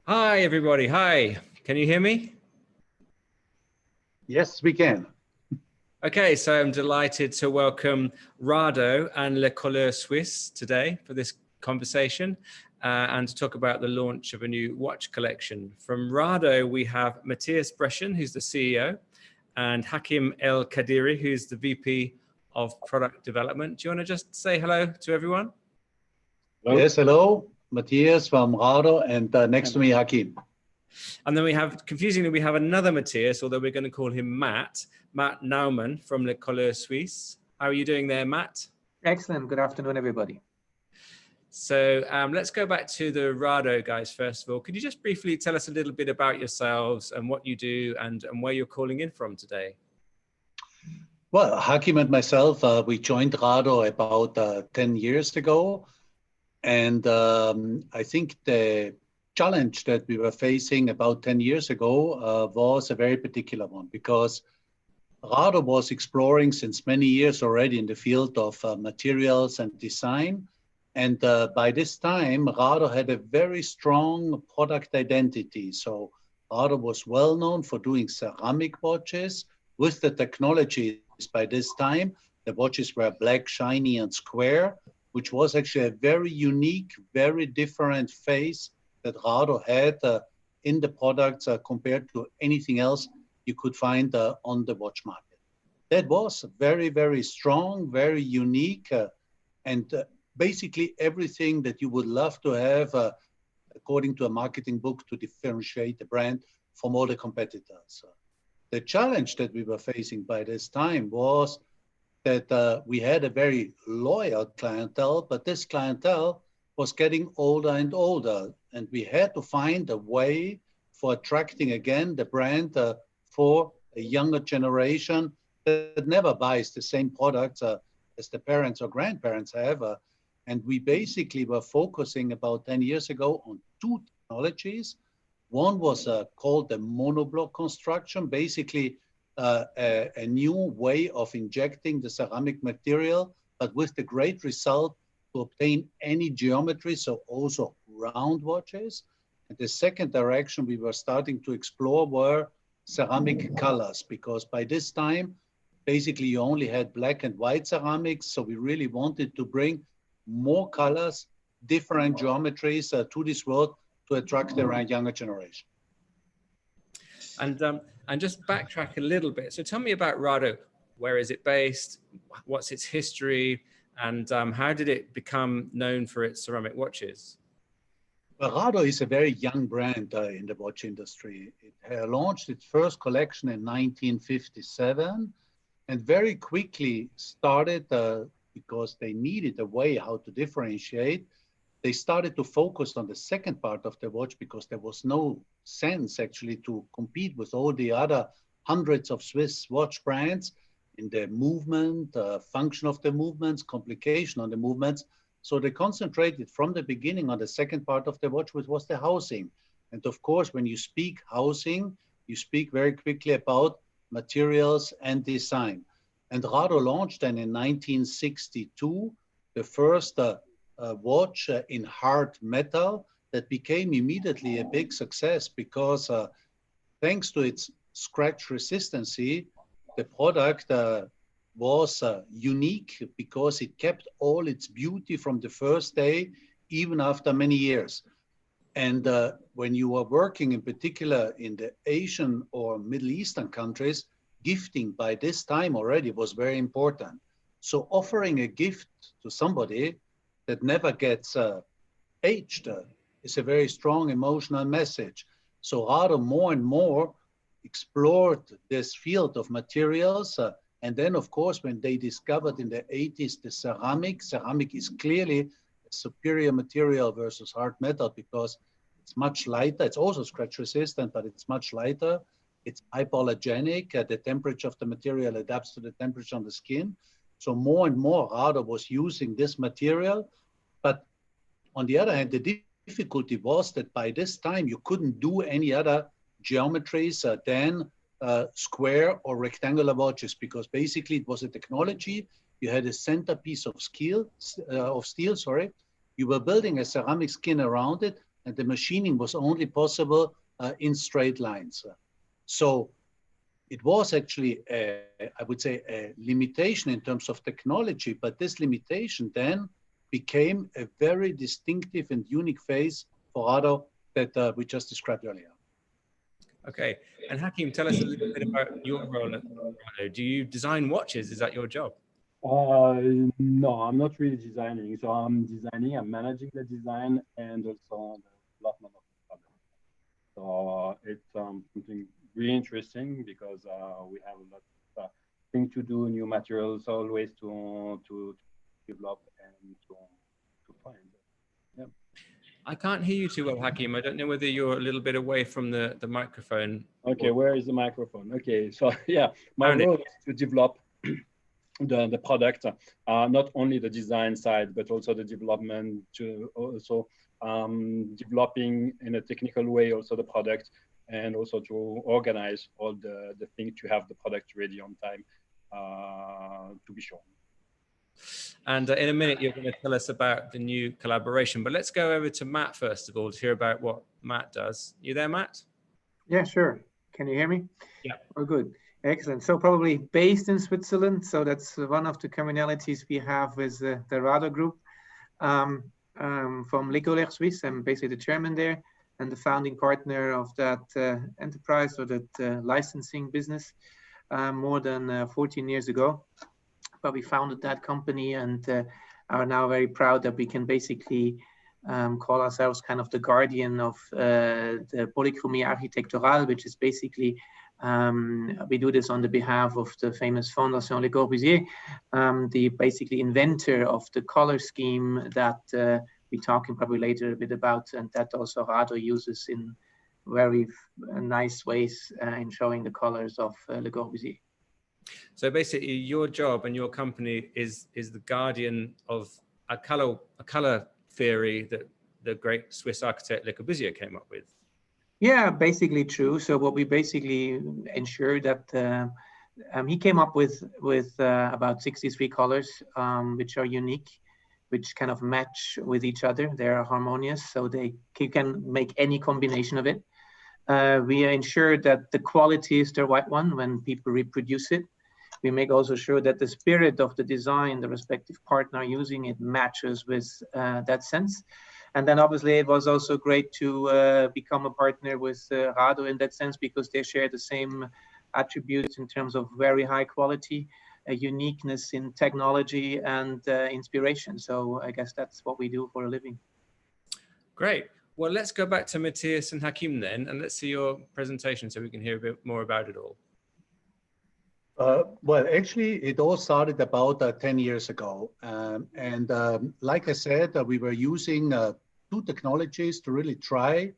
Hi, everybody. Hi. Can you hear me? Yes, we can. Okay, so I'm delighted to welcome Rado and Les Couleurs Suisse today for this conversation and to talk about the launch of a new watch collection. From Rado, we have Matthias Breschan, who's the CEO, and Hakim El Kadiri, who's the VP of Product Development. Do you want to just say hello to everyone? Hello. Yes, hello. Matthias from Rado, and next to me, Hakim. And then we have, confusingly, we have another Matthias, although we're going to call him Matt Naumann from Les Couleurs Suisse. How are you doing there, Matt? Excellent. Good afternoon, everybody. So let's go back to the Rado guys, first of all. Could you just briefly tell us a little bit about yourselves and what you do and where you're calling in from today? Well, Hakim and myself, we joined Rado about 10 years ago. And I think the challenge that we were facing about 10 years ago was a very particular one, because Rado was exploring since many years already in the field of materials and design. And by this time, Rado had a very strong product identity. So Rado was well known for doing ceramic watches with the technologies by this time. The watches were black, shiny, and square, which was actually a very unique, very different face that Rado had in the products compared to anything else you could find on the watch market. That was very, very strong, very unique, and basically everything that you would love to have, according to a marketing book, to differentiate the brand from all the competitors. The challenge that we were facing by this time was that we had a very loyal clientele, but this clientele was getting older and older. And we had to find a way for attracting again the brand for a younger generation that never buys the same products as the parents or grandparents have. And we basically were focusing about 10 years ago on two technologies. One was called the monoblock construction, basically a new way of injecting the ceramic material, but with the great result to obtain any geometry, so also round watches. And the second direction we were starting to explore were ceramic colors, because by this time, basically you only had black and white ceramics. So we really wanted to bring more colors, different geometries to this world to attract the younger generation. And just backtrack a little bit. So tell me about Rado. Where is it based? What's its history? And how did it become known for its ceramic watches? Well, Rado is a very young brand in the watch industry. It launched its first collection in 1957 and very quickly started, because they needed a way how to differentiate, they started to focus on the second part of the watch, because there was no sense actually to compete with all the other hundreds of Swiss watch brands in the movement, function of the movements, complication on the movements. So they concentrated from the beginning on the second part of the watch, which was the housing. And of course, when you speak housing, you speak very quickly about materials and design. And Rado launched then in 1962 the first watch in hard metal that became immediately a big success, because thanks to its scratch resistancy, the product was unique because it kept all its beauty from the first day, even after many years. And when you are working in particular in the Asian or Middle Eastern countries, gifting by this time already was very important. So offering a gift to somebody that never gets aged is a very strong emotional message. So Rado more and more explored this field of materials. And then, of course, when they discovered in the 80s the ceramic is clearly a superior material versus hard metal, because it's much lighter. It's also scratch resistant, but it's much lighter. It's hypoallergenic. The temperature of the material adapts to the temperature on the skin. So more and more Rado was using this material. But on the other hand, the difficulty was that by this time you couldn't do any other geometries than square or rectangular watches, because basically it was a technology. You had a centerpiece of steel. You were building a ceramic skin around it, and the machining was only possible in straight lines. So it was actually, I would say, a limitation in terms of technology, but this limitation then became a very distinctive and unique phase for Rado that we just described earlier. Okay, and Hakim, tell us a little bit about your role at Rado. Do you design watches? Is that your job? No, I'm not really designing. So I'm designing, I'm managing the design and also the development of the product. So it's something really interesting because we have a lot of things to do, new materials always to develop and to find. Yeah. I can't hear you too well, Hakim. I don't know whether you're a little bit away from the microphone. Okay, where is the microphone? Okay, so yeah, my role is to develop the product, not only the design side, but also the development, to also developing in a technical way also the product, and also to organize all the things to have the product ready on time to be shown. And in a minute, you're going to tell us about the new collaboration. But let's go over to Matt first of all to hear about what Matt does. You there, Matt? Yeah, sure. Can you hear me? Yeah. Oh, good. Excellent. So probably based in Switzerland. So that's one of the commonalities we have with the Rado group. From Les Couleurs Suisse, I'm basically the chairman there and the founding partner of that enterprise or that licensing business more than 14 years ago. But we founded that company and are now very proud that we can basically call ourselves kind of the guardian of the Polychromy Architectural, which is basically, we do this on the behalf of the famous Fondation Les Corbusier, the basically inventor of the color scheme that we're talking probably later a bit about, and that also Rado uses in very nice ways in showing the colors of Le Corbusier. So basically, your job and your company is the guardian of a color theory that the great Swiss architect Le Corbusier came up with. Yeah, basically true. So what we basically ensure that he came up with about 63 colors, which are unique, which kind of match with each other. They are harmonious, so you can make any combination of it. We ensure that the quality is the right one when people reproduce it. We make also sure that the spirit of the design, the respective partner using it, matches with that sense. And then obviously it was also great to become a partner with Rado in that sense, because they share the same attributes in terms of very high quality, a uniqueness in technology and inspiration. So I guess that's what we do for a living. Great. Well, let's go back to Matthias and Hakim then, and let's see your presentation so we can hear a bit more about it all. Well, actually, it all started about 10 years ago. Like I said, we were using two technologies to really try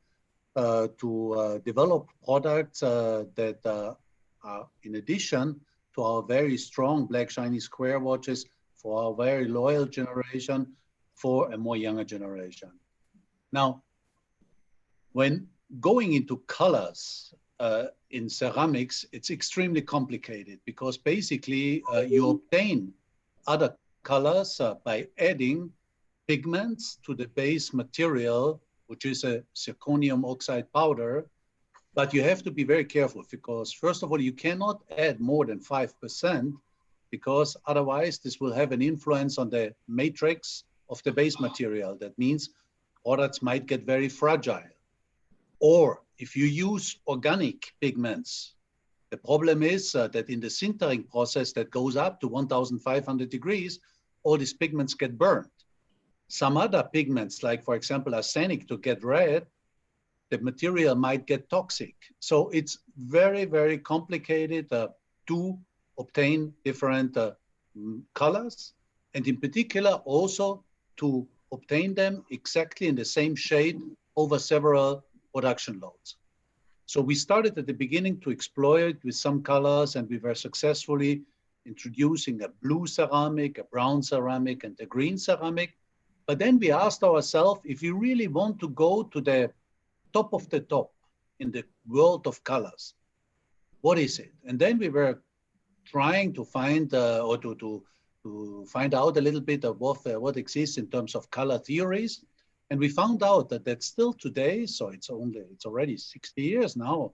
to develop products that are in addition to our very strong black shiny square watches for our very loyal generation, for a more younger generation. Now, when going into colors in ceramics, it's extremely complicated because basically you obtain other colors by adding pigments to the base material, which is a zirconium oxide powder. But you have to be very careful because, first of all, you cannot add more than 5% because otherwise this will have an influence on the matrix of the base material. That means products might get very fragile. Or if you use organic pigments, the problem is that in the sintering process that goes up to 1,500 degrees, all these pigments get burned. Some other pigments, like for example, arsenic, to get red, the material might get toxic. So it's very, very complicated to obtain different colors, and in particular also to obtain them exactly in the same shade over several production loads. So we started at the beginning to explore it with some colors, and we were successfully introducing a blue ceramic, a brown ceramic, and a green ceramic. But then we asked ourselves, if we really want to go to the top of the top in the world of colors, what is it? And then we were trying to find or to find out a little bit of what exists in terms of color theories. And we found out that still today, so it's already 60 years now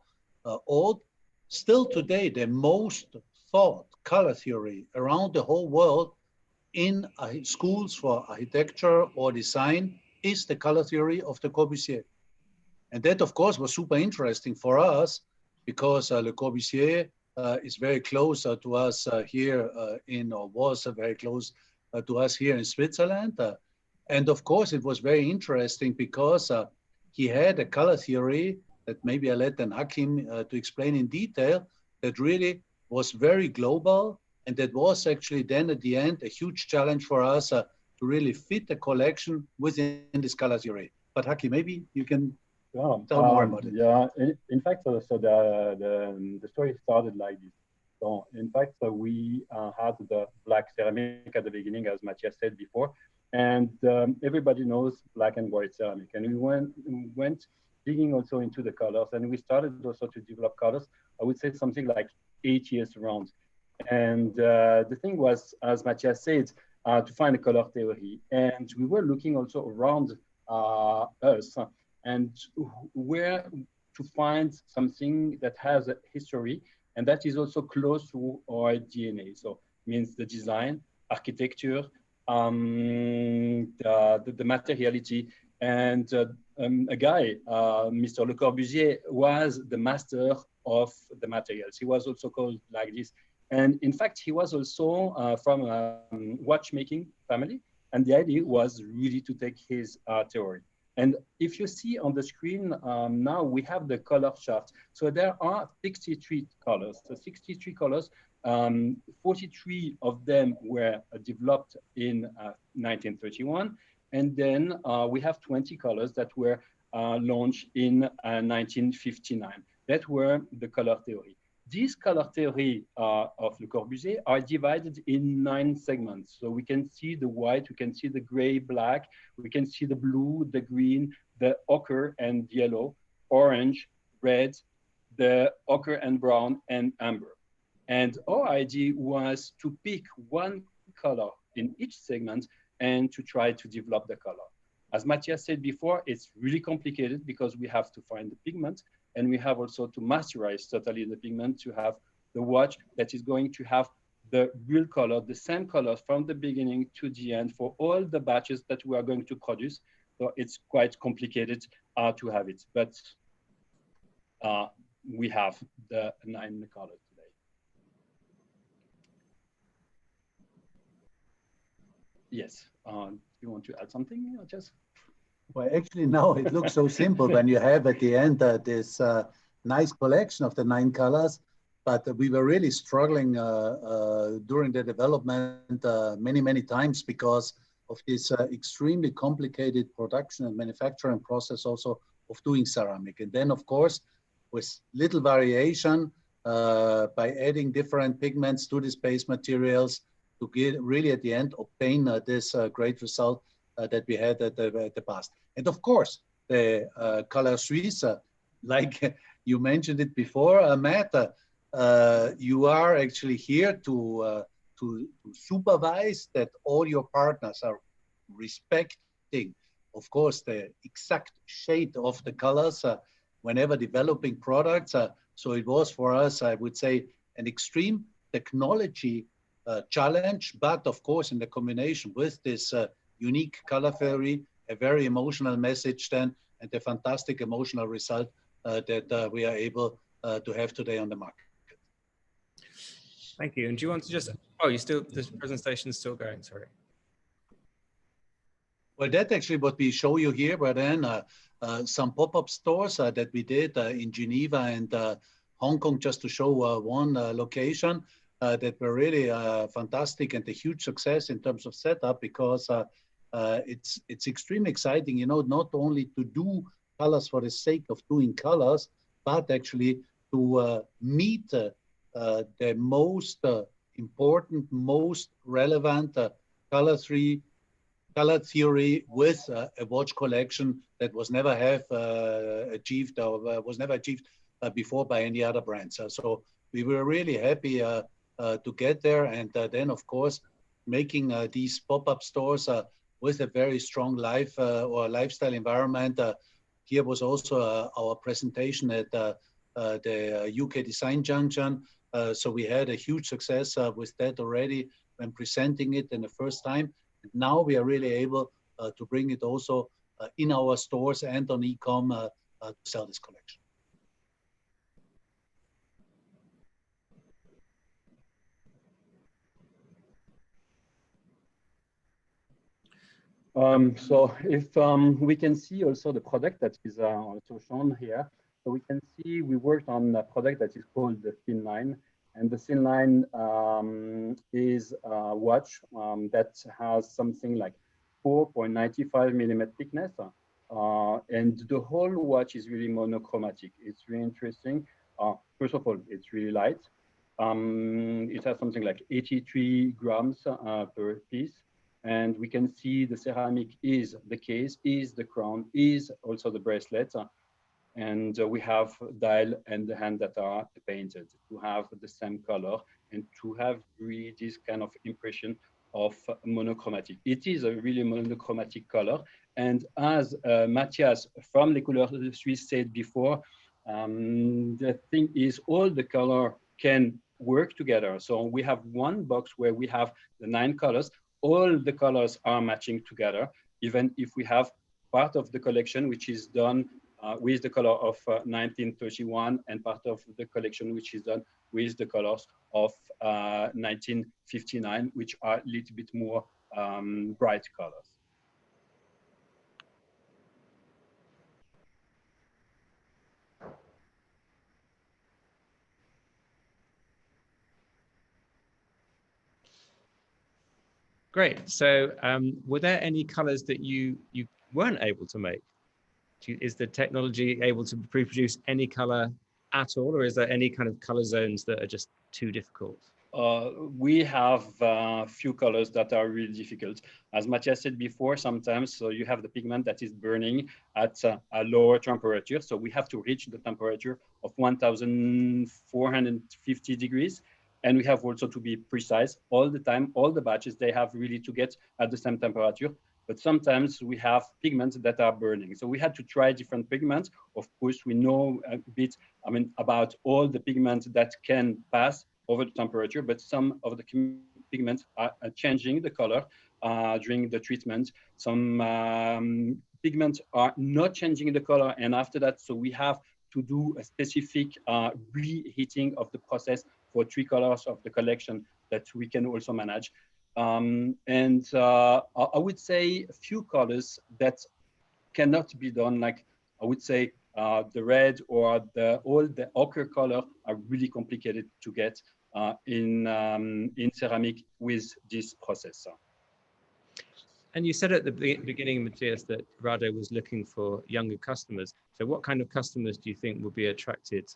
old, still today the most thought color theory around the whole world in schools for architecture or design is the color theory of the Corbusier. And that, of course, was super interesting for us because Le Corbusier is very close to us here or was very close to us here in Switzerland. And of course, it was very interesting because he had a color theory that maybe I let then Hakim to explain in detail, that really was very global. And that was actually then at the end a huge challenge for us to really fit the collection within this color theory. But Hakim, maybe you can tell more about it. Yeah, in fact, so the story started like this. So in fact, we had the black ceramic at the beginning, as Matthias said before, and everybody knows black and white ceramic. And we went digging also into the colors, and we started also to develop colors. I would say something like 8 years around. And the thing was, as Matthias said, to find a color theory. And we were looking also around us and where to find something that has a history and that is also close to our DNA. So means the design, architecture, the materiality. And a guy, Mr. Le Corbusier, was the master of the materials. He was also called like this. And in fact, he was also from a watchmaking family. And the idea was really to take his theory. And if you see on the screen now, we have the color chart. So there are 63 colors. So 63 colors, 43 of them were developed in 1931. And then we have 20 colors that were launched in 1959. That were the color theory. These color theory of Le Corbusier are divided in 9 segments. So we can see the white, we can see the gray, black, we can see the blue, the green, the ochre and yellow, orange, red, the ochre and brown, and amber. And our idea was to pick one color in each segment and to try to develop the color. As Matthias said before, it's really complicated because we have to find the pigment, and we have also to masterize totally the pigment to have the watch that is going to have the real color, the same color from the beginning to the end for all the batches that we are going to produce. So it's quite complicated to have it, but we have the 9 colors today. Yes, you want to add something, Jess? Well, actually, no, it looks so simple when you have at the end this nice collection of the 9 colors, but we were really struggling during the development many times because of this extremely complicated production and manufacturing process also of doing ceramic. And then, of course, with little variation by adding different pigments to these base materials to get really at the end obtain this great result that we had at the past. And of course, the Couleurs Suisse, like you mentioned it before, Matt, you are actually here to supervise that all your partners are respecting, of course, the exact shade of the colors whenever developing products. So it was for us, I would say, an extreme technology challenge, but of course, in the combination with this unique color theory, a very emotional message then, and a fantastic emotional result that we are able to have today on the market. Thank you. And do you want to just, oh, you still, this presentation is still going, sorry. Well, that's actually what we show you here, but then some pop-up stores that we did in Geneva and Hong Kong, just to show one location that were really fantastic and a huge success in terms of setup, because it's extremely exciting, you know, not only to do colors for the sake of doing colors, but actually to meet the most important, most relevant color theory with a watch collection that was never achieved or was never achieved before by any other brands. So we were really happy to get there, and then of course making these pop-up stores with a very strong life or lifestyle environment. Here was also our presentation at the UK Design Junction. So we had a huge success with that already when presenting it in the first time. And now we are really able to bring it also in our stores and on e-com to sell this collection. So if we can see also the product that is also shown here. So we can see we worked on a product that is called the Thin Line. And the Thin Line is a watch that has something like 4.95 millimeter thickness. And the whole watch is really monochromatic. It's really interesting. First of all, it's really light. It has something like 83 grams per piece. And we can see the ceramic is the case, is the crown, is also the bracelet. And we have dial and the hand that are painted to have the same color and to have really this kind of impression of monochromatic. It is a really monochromatic color. And as Matthias from Les Couleurs Suisse said before, the thing is all the color can work together. So we have one box where we have the 9 colors. All the colors are matching together, even if we have part of the collection which is done with the color of 1931 and part of the collection which is done with the colors of 1959, which are a little bit more bright colors. Great. So were there any colors that you weren't able to make? Is the technology able to reproduce any color at all, or is there any kind of color zones that are just too difficult? We have a few colors that are really difficult. As Matthias said before, sometimes so you have the pigment that is burning at a lower temperature. So we have to reach the temperature of 1450 degrees. And we have also to be precise all the time. All the batches, they have really to get at the same temperature. But sometimes we have pigments that are burning. So we had to try different pigments. Of course, we know a bit, about all the pigments that can pass over the temperature, but some of the pigments are changing the color during the treatment. Some pigments are not changing the color. And after that, so we have to do a specific reheating of the process for 3 colors of the collection that we can also manage. I would say a few colors that cannot be done, like I would say the red or all the ochre color are really complicated to get in ceramic with this process. And you said at the beginning, Matthias, that Rado was looking for younger customers. So what kind of customers do you think will be attracted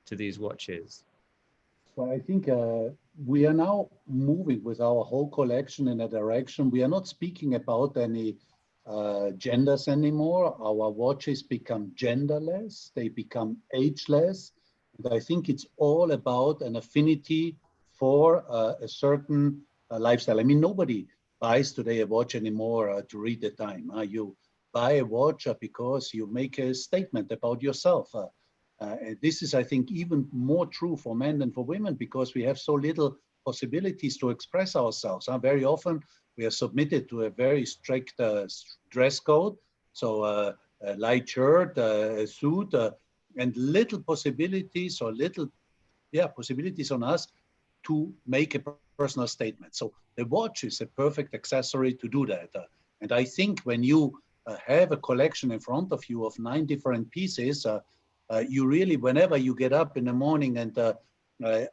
to these watches? So I think we are now moving with our whole collection in a direction. We are not speaking about any genders anymore. Our watches become genderless, they become ageless. And I think it's all about an affinity for a certain lifestyle. I mean, nobody buys today a watch anymore to read the time. You buy a watch because you make a statement about yourself. And this is, I think, even more true for men than for women because we have so little possibilities to express ourselves. Very often we are submitted to a very strict dress code. So a light shirt, a suit, and little possibilities or possibilities on us to make a personal statement. So the watch is a perfect accessory to do that. And I think when you have a collection in front of you of 9 different pieces, you really, whenever you get up in the morning and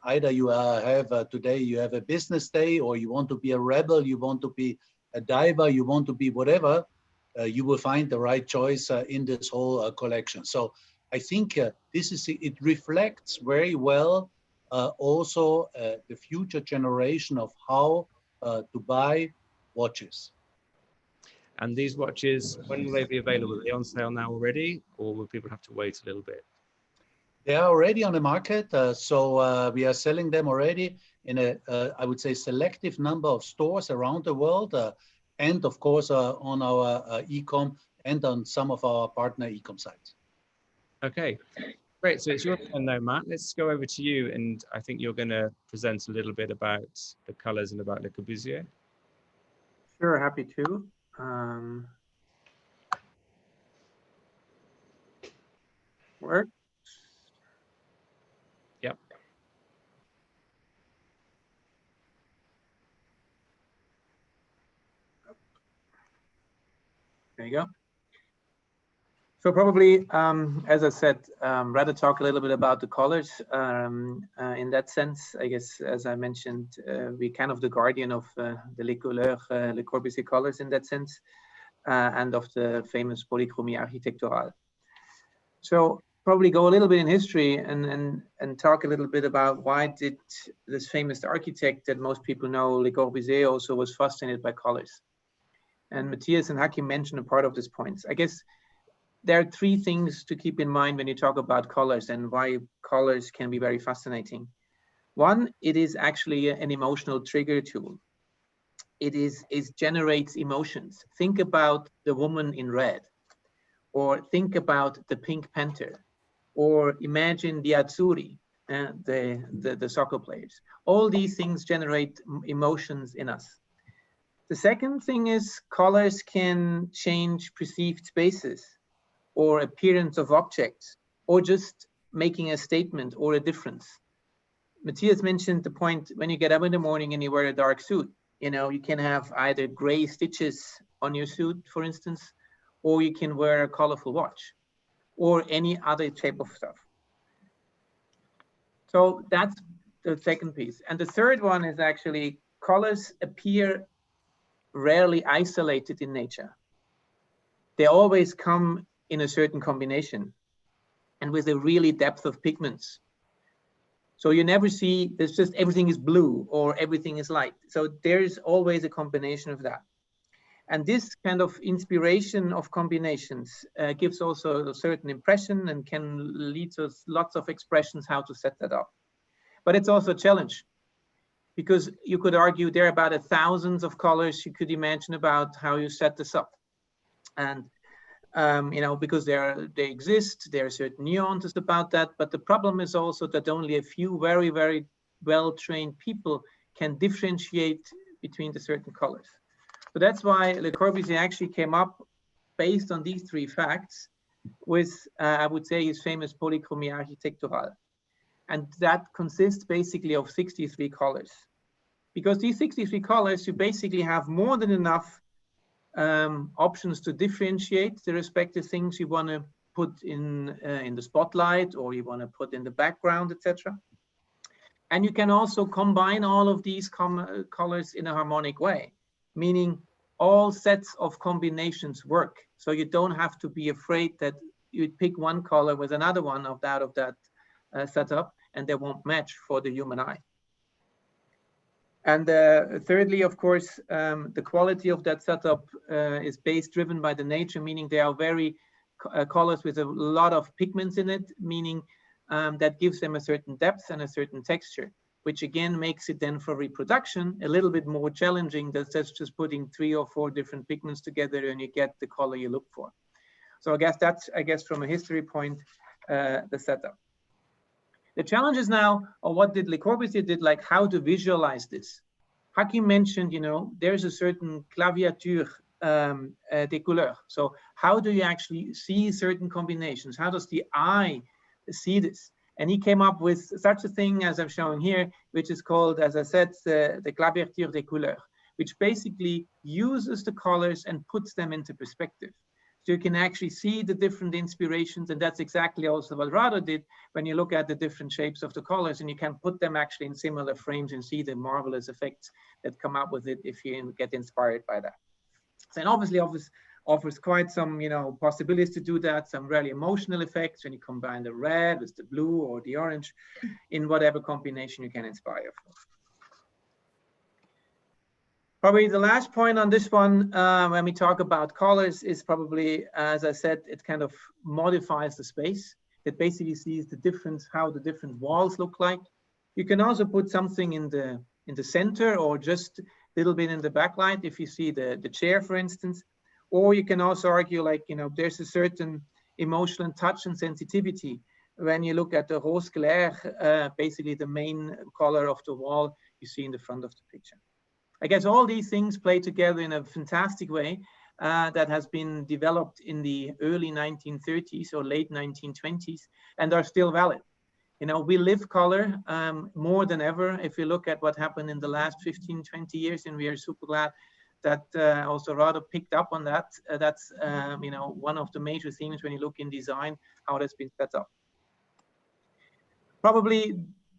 either you have today you have a business day, or you want to be a rebel, you want to be a diver, you want to be whatever, you will find the right choice in this whole collection. So I think it reflects very well also the future generation of how to buy watches. And these watches, when will they be available? Are they on sale now already, or will people have to wait a little bit? They are already on the market, so we are selling them already in a, I would say, selective number of stores around the world. and of course on our e-com and on some of our partner e-com sites. Okay, great. So it's your turn now, Matt. Let's go over to you, and I think you're going to present a little bit about the colors and about Le Corbusier. Sure, happy to. Work. Yep. There you go. So probably, as I said, rather talk a little bit about the colors. In that sense, I guess, as I mentioned, we kind of the guardian of the Les Couleurs, Le Corbusier colors in that sense, and of the famous Polychromy Architectural. So probably go a little bit in history and talk a little bit about why did this famous architect that most people know, Le Corbusier, also was fascinated by colors. And Matthias and Hakim mentioned a part of this point. I guess there are three things to keep in mind when you talk about colors and why colors can be very fascinating. One, it is actually an emotional trigger tool. It generates emotions. Think about the woman in red, or think about the Pink Panther, or imagine the Azzurri, the soccer players. All these things generate emotions in us. The second thing is colors can change perceived spaces or appearance of objects, or just making a statement or a difference. Matthias mentioned the point when you get up in the morning and you wear a dark suit, you know, you can have either gray stitches on your suit, for instance, or you can wear a colorful watch or any other type of stuff. So that's the second piece. And the third one is actually colors appear rarely isolated in nature. They always come in a certain combination and with a really depth of pigments. So you never see, there's just everything is blue or everything is light. So there's always a combination of that. And this kind of inspiration of combinations gives also a certain impression and can lead to lots of expressions how to set that up. But it's also a challenge, because you could argue there are about 1,000 of colors you could imagine about how you set this up. And, you know, because they exist, there are certain nuances about that. But the problem is also that only a few very, very well-trained people can differentiate between the certain colors. So that's why Le Corbusier actually came up based on these three facts with, I would say, his famous Polychromy Architectural. And that consists basically of 63 colors. Because these 63 colors, you basically have more than enough options to differentiate the respective things you want to put in the spotlight, or you want to put in the background, etc. And you can also combine all of these colors in a harmonic way, meaning all sets of combinations work. So you don't have to be afraid that you'd pick one color with another one out of that setup, and they won't match for the human eye. And thirdly, of course, the quality of that setup is driven by the nature, meaning they are very colors with a lot of pigments in it, meaning that gives them a certain depth and a certain texture, which again makes it then for reproduction a little bit more challenging than just putting 3 or 4 different pigments together and you get the color you look for. So I guess that's, from a history point, the setup. The challenge is now, or what did Le Corbusier did, like how to visualize this. Hakim mentioned, you know, there's a certain claviature des couleurs. So how do you actually see certain combinations? How does the eye see this? And he came up with such a thing as I'm showing here, which is called, as I said, the claviature des couleurs, which basically uses the colors and puts them into perspective. So you can actually see the different inspirations, and that's exactly also what Rado did when you look at the different shapes of the colors, and you can put them actually in similar frames and see the marvelous effects that come out with it if you get inspired by that. So, and obviously offers quite some, you know, possibilities to do that, some really emotional effects when you combine the red with the blue or the orange in whatever combination you can inspire for. Probably the last point on this one, when we talk about colors, is probably, as I said, it kind of modifies the space. It basically sees the difference, how the different walls look like. You can also put something in the center, or just little bit in the backlight, if you see the chair, for instance. Or you can also argue, like, you know, there's a certain emotional touch and sensitivity when you look at the rose clair, basically the main color of the wall you see in the front of the picture. I guess all these things play together in a fantastic way that has been developed in the early 1930s or late 1920s and are still valid. You know, we live color more than ever. If you look at what happened in the last 15, 20 years, and we are super glad that also Rado picked up on that. That's, you know, one of the major themes when you look in design, how that's been set up. Probably,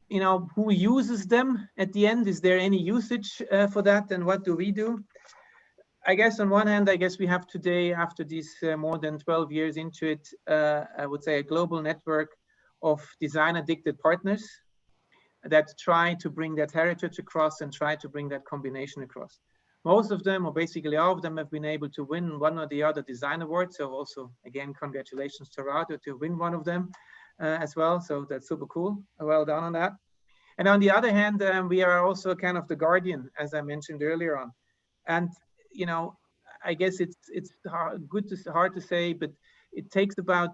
you know, who uses them at the end? Is there any usage for that? And what do we do? I guess on one hand, I guess we have today, after these more than 12 years into it, I would say a global network of design-addicted partners that try to bring that heritage across and try to bring that combination across. Most of them, or basically all of them, have been able to win one or the other design award. So also, again, congratulations to Rado to win one of them as well. So that's super cool. Well done on that. And on the other hand, we are also kind of the guardian, as I mentioned earlier on. And, you know, I guess it's hard to say, but it takes about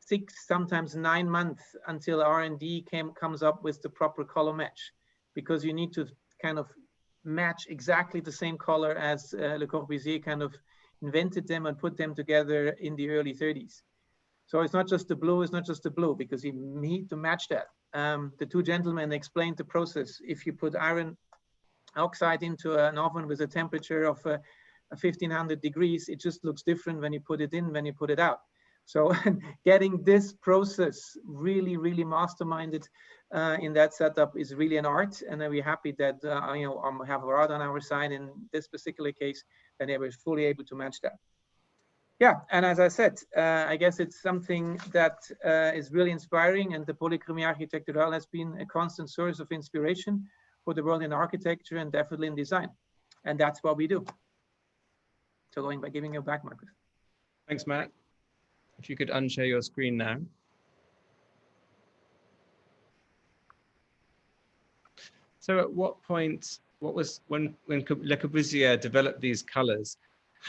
6, sometimes 9 months until R&D comes up with the proper color match, because you need to kind of match exactly the same color as Le Corbusier kind of invented them and put them together in the early 30s. So it's not just the blue, it's not just the blue, because you need to match that. The two gentlemen explained the process. If you put iron oxide into an oven with a temperature of 1500 degrees, it just looks different when you put it in, when you put it out. So getting this process really, really masterminded in that setup is really an art. And we're happy that you know, have Rado on our side in this particular case, and they were fully able to match that. Yeah, and as I said, I guess it's something that is really inspiring, and the Polychromy Architectural has been a constant source of inspiration for the world in architecture and definitely in design. And that's what we do. So going by giving you back, Marcus. Thanks, Matt. If you could unshare your screen now. So at what point, when Le Corbusier developed these colors,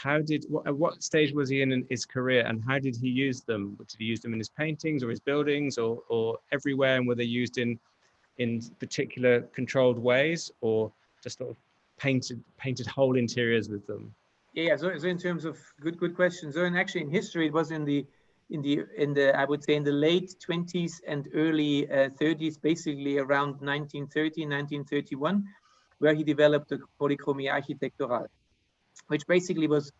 at what stage was he in his career, and how did he use them? Did he use them in his paintings or his buildings, or everywhere? And were they used in particular controlled ways, or just sort of painted whole interiors with them? Yeah, so in terms of good question. So actually in history, it was in the I would say in the late 20s and early 30s, basically around 1930, 1931, where he developed the Polychromy Architectural, which basically was,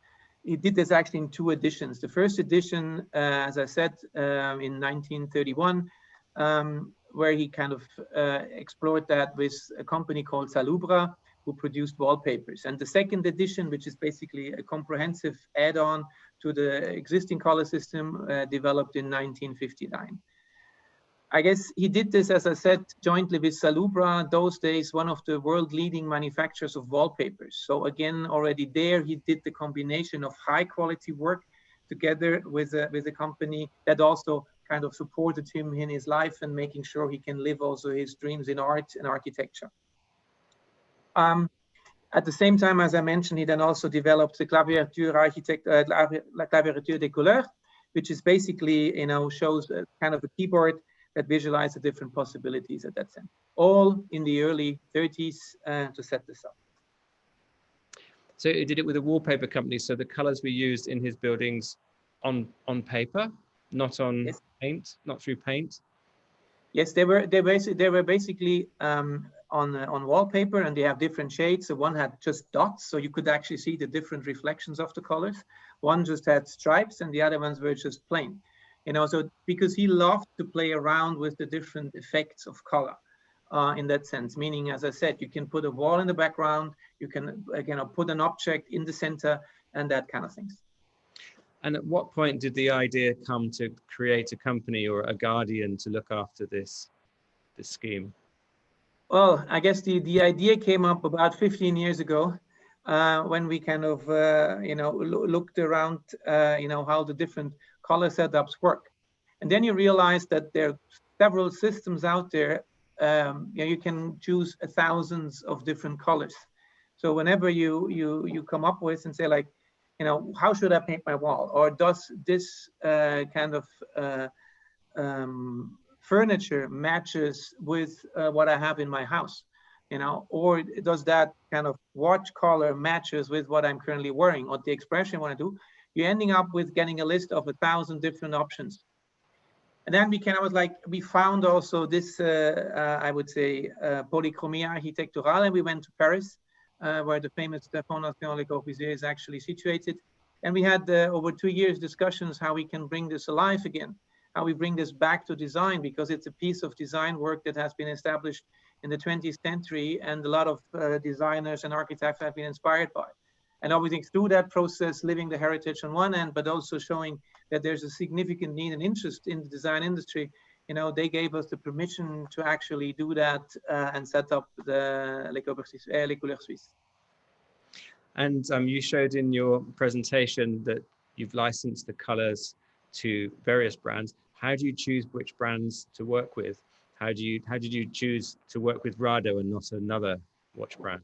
he did this actually in 2 editions. The first edition, as I said, in 1931, where he kind of explored that with a company called Salubra, who produced wallpapers. And the second edition, which is basically a comprehensive add-on to the existing color system, developed in 1959. I guess he did this, as I said, jointly with Salubra, those days one of the world-leading manufacturers of wallpapers. So again, already there, he did the combination of high-quality work together with a company that also kind of supported him in his life and making sure he can live also his dreams in art and architecture. At the same time, as I mentioned, he then also developed the Claviature des Couleurs, which is basically, you know, shows kind of a keyboard that visualizes the different possibilities at that sense. All in the early 30s to set this up. So he did it with a wallpaper company. So the colors were used in his buildings on paper, not on paint, not through paint. Yes, they were basically on wallpaper, and they have different shades. So one had just dots, so you could actually see the different reflections of the colors. One just had stripes, and the other ones were just plain. You know, so because he loved to play around with the different effects of color in that sense. Meaning, as I said, you can put a wall in the background, you can again put an object in the center, and that kind of things. And at what point did the idea come to create a company or a guardian to look after this scheme? Well, I guess the idea came up about 15 years ago when we kind of, you know, looked around, you know, how the different color setups work. And then you realize that there are several systems out there. You know, you can choose thousands of different colors. So whenever you come up with and say like, you know, how should I paint my wall, or does this kind of furniture matches with what I have in my house, you know, or does that kind of watch color matches with what I'm currently wearing or the expression I want to do, you're ending up with getting a list of 1,000 different options. And then we found also this, I would say, Polychromy Architectural, and we went to Paris, where the famous Fondation Le Corbusier is actually situated. And we had over 2 years discussions how we can bring this alive again, how we bring this back to design, because it's a piece of design work that has been established in the 20th century, and a lot of designers and architects have been inspired by. And obviously through that process, living the heritage on one end, but also showing that there's a significant need and interest in the design industry, you know, they gave us the permission to actually do that and set up the Les Couleurs Suisse. And you showed in your presentation that you've licensed the colors to various brands. How do you choose which brands to work with? How did you choose to work with Rado and not another watch brand?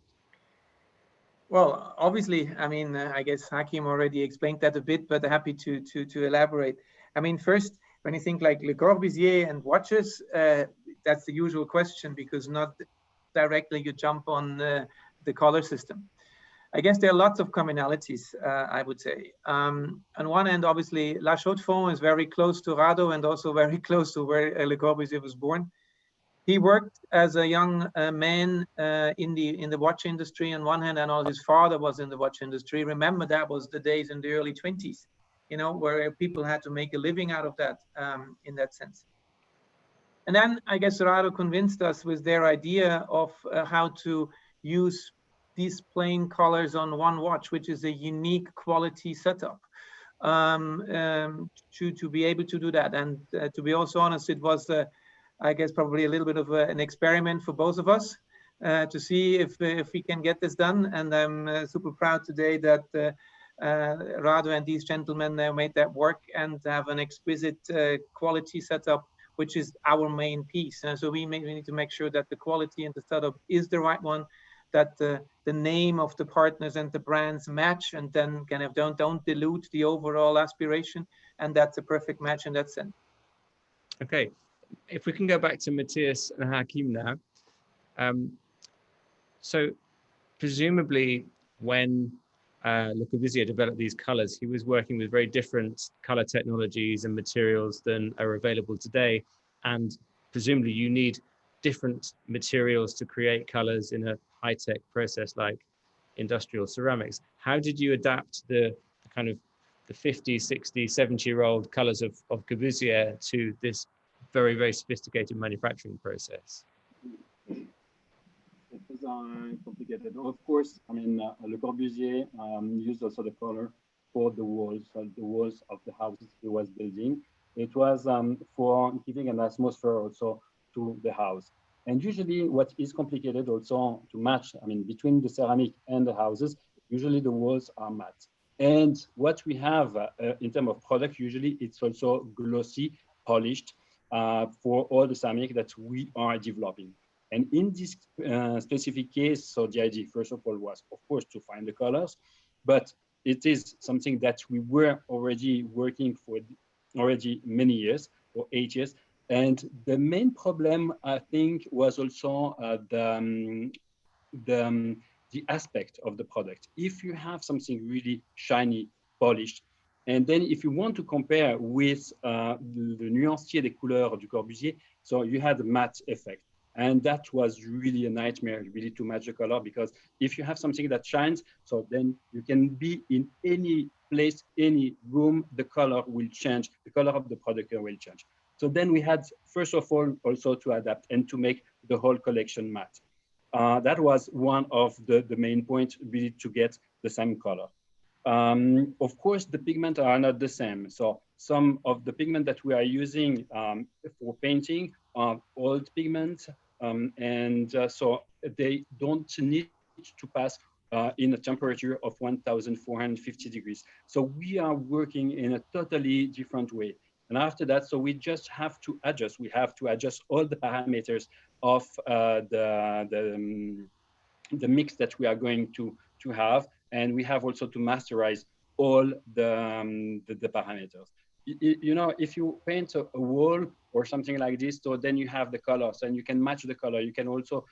Well, obviously, I mean, I guess Hakim already explained that a bit, but happy to elaborate. I mean, first, when you think like Le Corbusier and watches, that's the usual question, because not directly you jump on the color system. I guess there are lots of commonalities, I would say. On one end, obviously, La Chaux-de-Fonds is very close to Rado and also very close to where Le Corbusier was born. He worked as a young man in the watch industry on one hand, and all his father was in the watch industry. Remember, that was the days in the early 20s, you know, where people had to make a living out of that in that sense. And then I guess Rado convinced us with their idea of how to use these plain colors on one watch, which is a unique quality setup, to be able to do that. And to be also honest, it was, I guess, probably a little bit of an experiment for both of us to see if we can get this done. And I'm super proud today that Rado and these gentlemen made that work and have an exquisite quality setup, which is our main piece. So we need to make sure that the quality and the setup is the right one, that the name of the partners and the brands match, and then kind of don't dilute the overall aspiration. And that's a perfect match in that sense. Okay, if we can go back to Matthias and Hakim now. So presumably when Le Corbusier developed these colors, he was working with very different color technologies and materials than are available today. And presumably you need different materials to create colors in a high-tech process like industrial ceramics. How did you adapt the kind of the 50, 60, 70-year-old colors of Corbusier to this very, very sophisticated manufacturing process? It was complicated. Of course, I mean, Le Corbusier used also the color for the walls of the houses he was building. It was for giving an atmosphere also to the house. And usually what is complicated also to match, I mean, between the ceramic and the houses, usually the walls are matte. And what we have in terms of product, usually it's also glossy, polished for all the ceramic that we are developing. And in this specific case, so the idea, first of all, was, of course, to find the colors, but it is something that we were already working for already many years, for 8 years. And the main problem, I think, was also the aspect of the product. If you have something really shiny, polished, and then if you want to compare with the nuancier des couleurs du Corbusier, so you had a matte effect. And that was really a nightmare, really, to match the color, because if you have something that shines, so then you can be in any place, any room, the color will change, the color of the product will change. So then we had, first of all, also to adapt and to make the whole collection matte. That was one of the main points, really, to get the same color. Of course, the pigments are not the same. So some of the pigment that we are using for painting are old pigments, so they don't need to pass in a temperature of 1,450 degrees. So we are working in a totally different way. And after that, so we just have to adjust. We have to adjust all the parameters of the mix that we are going to have, and we have also to masterize all the parameters. You know, if you paint a wall or something like this, so then you have the colors and you can match the color. You can also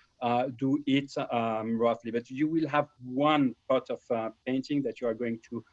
do it roughly, but you will have one pot of painting that you are going to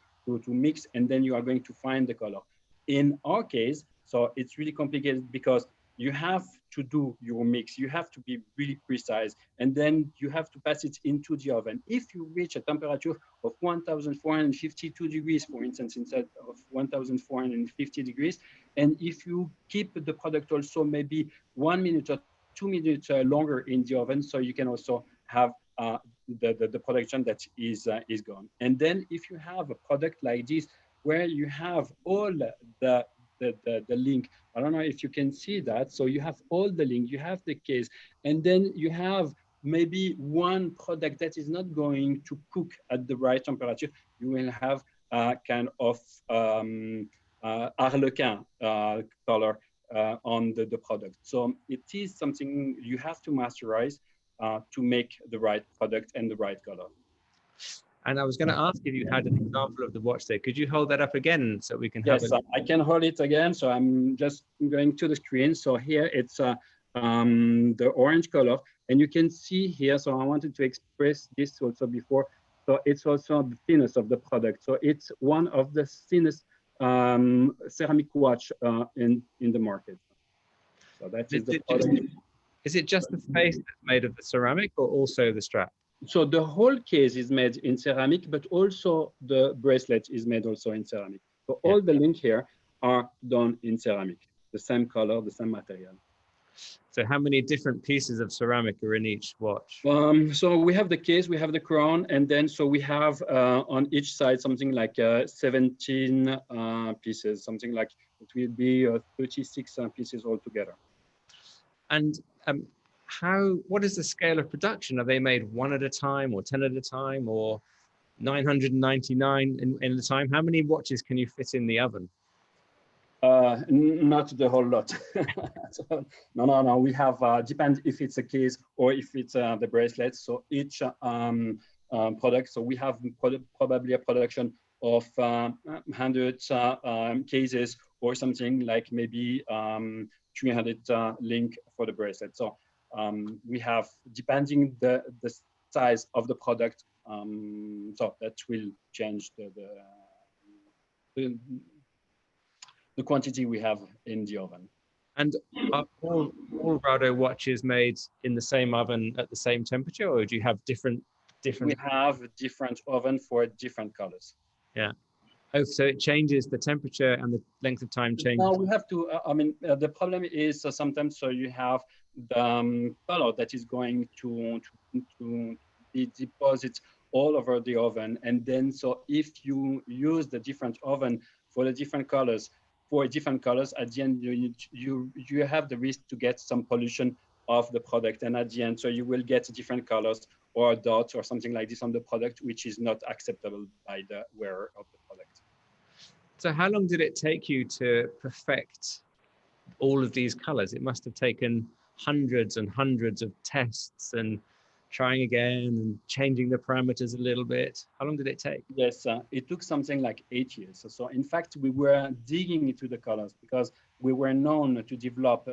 mix, and then you are going to find the color. In our case, so it's really complicated because you have to do your mix. You have to be really precise, and then you have to pass it into the oven. If you reach a temperature of 1,452 degrees, for instance, instead of 1,450 degrees, and if you keep the product also maybe 1 minute or 2 minutes longer in the oven, so you can also have the production that is gone. And then if you have a product like this, where you have all the link, I don't know if you can see that. So you have all the link, you have the case, and then you have maybe one product that is not going to cook at the right temperature. You will have a kind of harlequin color on the product. So it is something you have to masterize to make the right product and the right color. And I was going to ask if you had an example of the watch there. Could you hold that up again so we can have Yes, it? I can hold it again. So I'm just going to the screen. So here it's the orange color. And you can see here, so I wanted to express this also before. So it's also the thinness of the product. So it's one of the thinnest ceramic watch in the market. So that is the product. Is it just the face that's made of the ceramic or also the strap? So the whole case is made in ceramic, but also the bracelet is made also in ceramic. So all the link here are done in ceramic, the same color, the same material. So how many different pieces of ceramic are in each watch? So we have the case, we have the crown, and then so we have on each side something like 17 pieces, something like it will be 36 pieces altogether. And what is the scale of production? Are they made one at a time or 10 at a time or 999 in a time? How many watches can you fit in the oven? Not the whole lot. So, no. We have, depends if it's a case or if it's the bracelet. So each product, so we have probably a production of 100 cases or something like maybe 300 link for the bracelet. So we have, depending the size of the product, so that will change the quantity we have in the oven. And are all Rado watches made in the same oven at the same temperature, or do you have different? We have different oven for different colors. Yeah. Oh, so it changes the temperature and the length of time changes. No, we have to. I mean, the problem is sometimes so you have the color that is going to be deposited all over the oven, and then so if you use the different oven for the different colors, at the end you have the risk to get some pollution of the product, and at the end so you will get different colors or dots or something like this on the product, which is not acceptable by the wearer of the product. So how long did it take you to perfect all of these colors? It must have taken hundreds and hundreds of tests and trying again and changing the parameters a little bit. How long did it take? Yes, it took something like 8 years. So in fact, we were digging into the colors because we were known to develop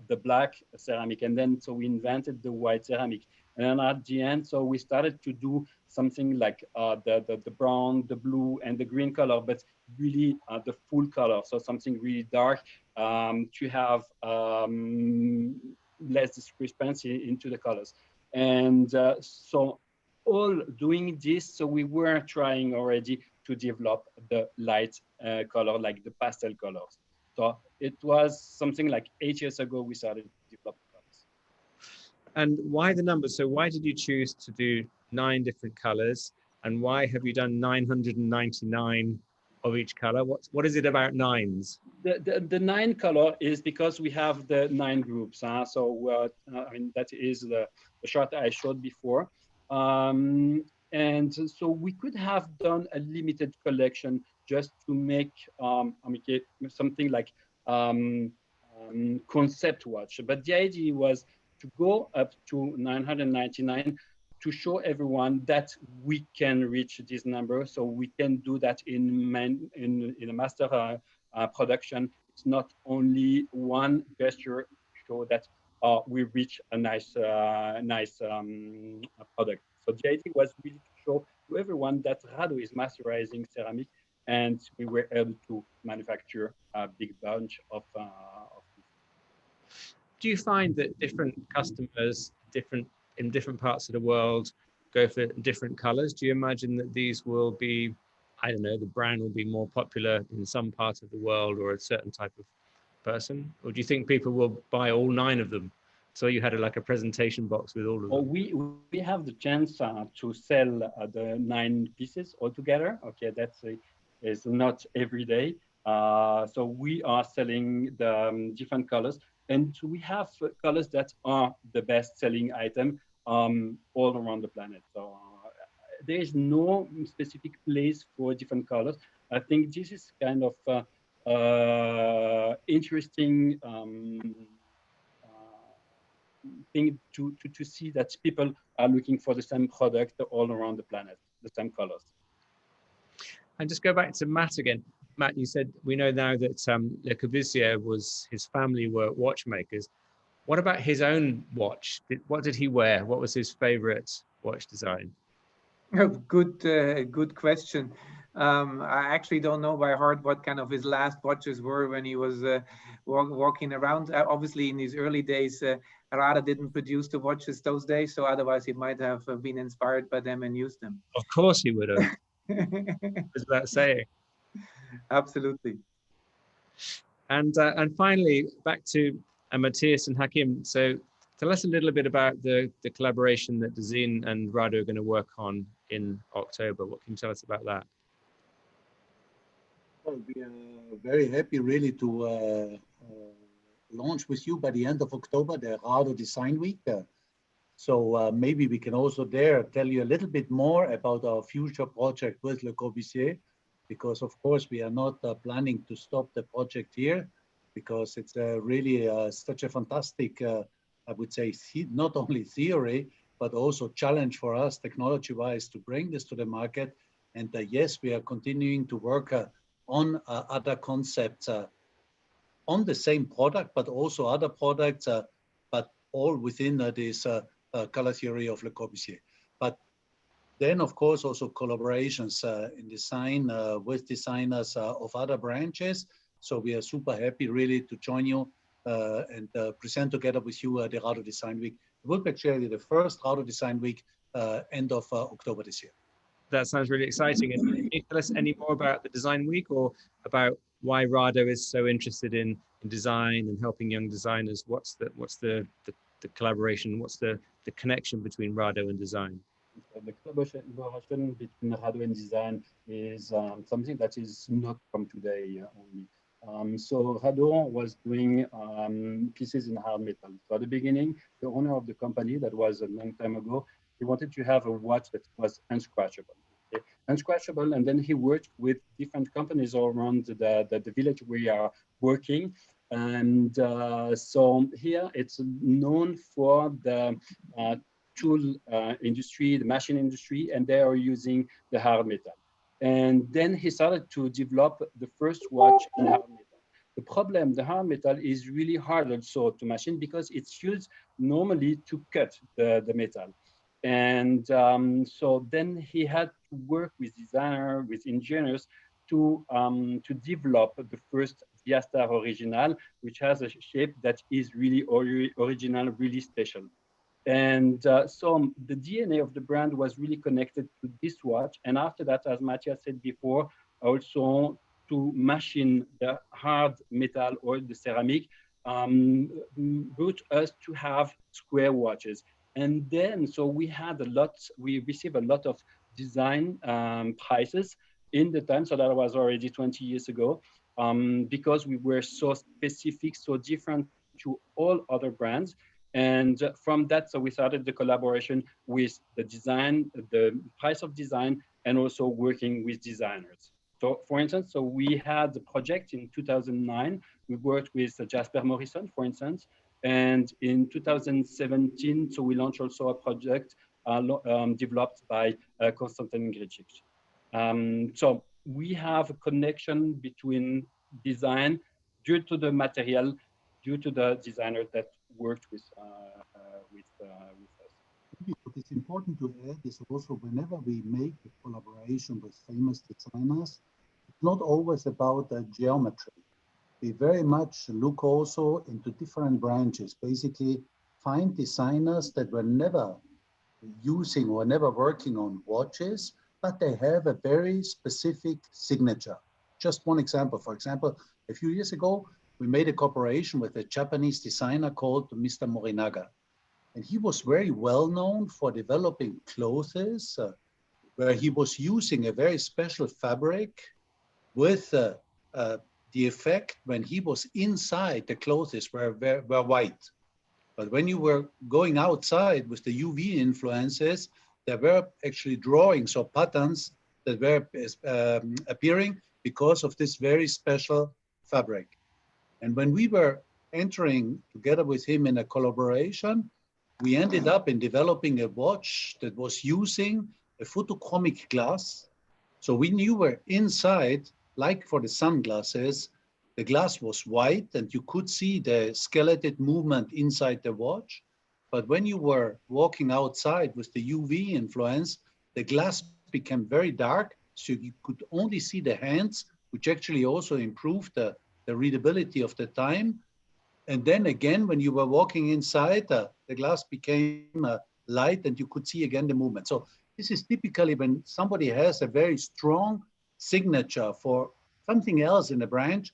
the black ceramic, and then so we invented the white ceramic. And then at the end, so we started to do something like the brown, the blue, and the green color, but really the full color. So something really dark to have less discrepancy into the colors. And so all doing this, so we were trying already to develop the light color, like the pastel colors. So it was something like 8 years ago we started to develop colors. And why the numbers? So why did you choose to do 9 different colors? And why have you done 999 of each color? What is it about 9s? The 9 color is because we have the 9 groups. So I mean, that is the chart I showed before. And so we could have done a limited collection just to make something like concept watch. But the idea was to go up to 999 to show everyone that we can reach this number. So we can do that in a master production. It's not only one gesture to show that we reach a nice product. So the idea was really to show to everyone that Rado is masterizing ceramic, and we were able to manufacture a big bunch of Do you find that different customers, in different parts of the world, go for different colors? Do you imagine that these will be, I don't know, the brand will be more popular in some part of the world or a certain type of person? Or do you think people will buy all 9 of them? So you had like a presentation box with all of them. We have the chance to sell the 9 pieces altogether. Okay, that's is not every day. So we are selling the different colors, and we have colors that are the best-selling item all around the planet. So there is no specific place for different colors. I think this is kind of interesting thing to see that people are looking for the same product all around the planet, the same colors. And just go back to Matt again. Matt, you said we know now that Le Corbusier his family were watchmakers. What about his own watch? What did he wear? What was his favorite watch design? Oh, good question. I actually don't know by heart what kind of his last watches were when he was walking around. Obviously, in his early days, Rado didn't produce the watches those days, so otherwise he might have been inspired by them and used them. Of course he would have. Was that saying? Absolutely. And finally, back to Matthias and Hakim. So tell us a little bit about the collaboration that Dezeen and Rado are going to work on in October. What can you tell us about that? Well, we are very happy really to launch with you by the end of October, the Rado Design Week. So maybe we can also there tell you a little bit more about our future project with Le Corbusier, because of course we are not planning to stop the project here, because it's really such a fantastic, I would say, not only theory, but also challenge for us technology-wise to bring this to the market. And yes, we are continuing to work on other concepts on the same product, but also other products, but all within this color theory of Le Corbusier. But then, of course, also collaborations in design with designers of other branches. So we are super happy really to join you and present together with you the Rado Design Week. It will be actually the first Rado Design Week end of October this year. That sounds really exciting. And can you tell us any more about the Design Week, or about why Rado is so interested in design and helping young designers? What's the collaboration? What's the connection between Rado and design? The collaboration between Rado and design is something that is not from today only. So Rado was doing pieces in hard metal. So at the beginning, the owner of the company, that was a long time ago, he wanted to have a watch that was unscratchable. Okay? Unscratchable, and then he worked with different companies all around the village we are working. And so here it's known for the tool industry, the machine industry, and they are using the hard metal. And then he started to develop the first watch in hard metal. The problem, the hard metal is really hard also to machine because it's used normally to cut the metal. And so then he had to work with designers, with engineers to develop the first Diastar Original, which has a shape that is really original, really special. And so the DNA of the brand was really connected to this watch. And after that, as Matthias said before, also to machine the hard metal or the ceramic brought us to have square watches. And then, so we received a lot of design prizes in the time. So that was already 20 years ago, because we were so specific, so different to all other brands. And from that, so we started the collaboration with the design, the price of design, and also working with designers. So for instance, so we had the project in 2009. We worked with Jasper Morrison, for instance. And in 2017, so we launched also a project developed by Konstantin Gricic. So we have a connection between design due to the material, due to the designer that worked with us. What is important to add is also whenever we make a collaboration with famous designers, it's not always about the geometry. We very much look also into different branches, basically find designers that were never using or never working on watches, but they have a very specific signature. Just one example. For example, a few years ago, we made a cooperation with a Japanese designer called Mr. Morinaga. And he was very well known for developing clothes where he was using a very special fabric with the effect when he was inside, the clothes were white. But when you were going outside with the UV influences, there were actually drawings or patterns that were appearing because of this very special fabric. And when we were entering together with him in a collaboration, we ended up in developing a watch that was using a photochromic glass. So when you were inside, like for the sunglasses, the glass was white and you could see the skeletal movement inside the watch. But when you were walking outside with the UV influence, the glass became very dark. So you could only see the hands, which actually also improved the readability of the time. And then again, when you were walking inside, the glass became light and you could see again the movement. So this is typically when somebody has a very strong signature for something else in a branch.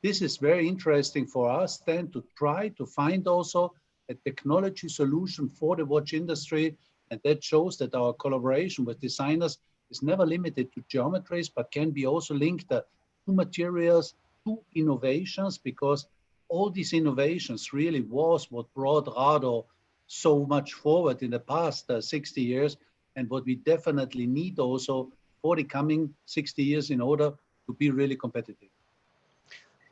This is very interesting for us then to try to find also a technology solution for the watch industry. And that shows that our collaboration with designers is never limited to geometries, but can be also linked to materials, to innovations, because all these innovations really was what brought Rado so much forward in the past 60 years, and what we definitely need also for the coming 60 years in order to be really competitive.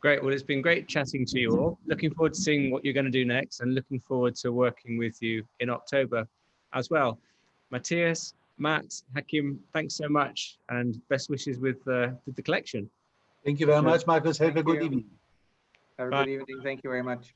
Great. Well, it's been great chatting to you all. Looking forward to seeing what you're going to do next, and looking forward to working with you in October as well. Matthias, Matt, Hakim, thanks so much, and best wishes with the collection. Thank you very much, Marcus. Have a good evening. Have a good evening. Thank you very much.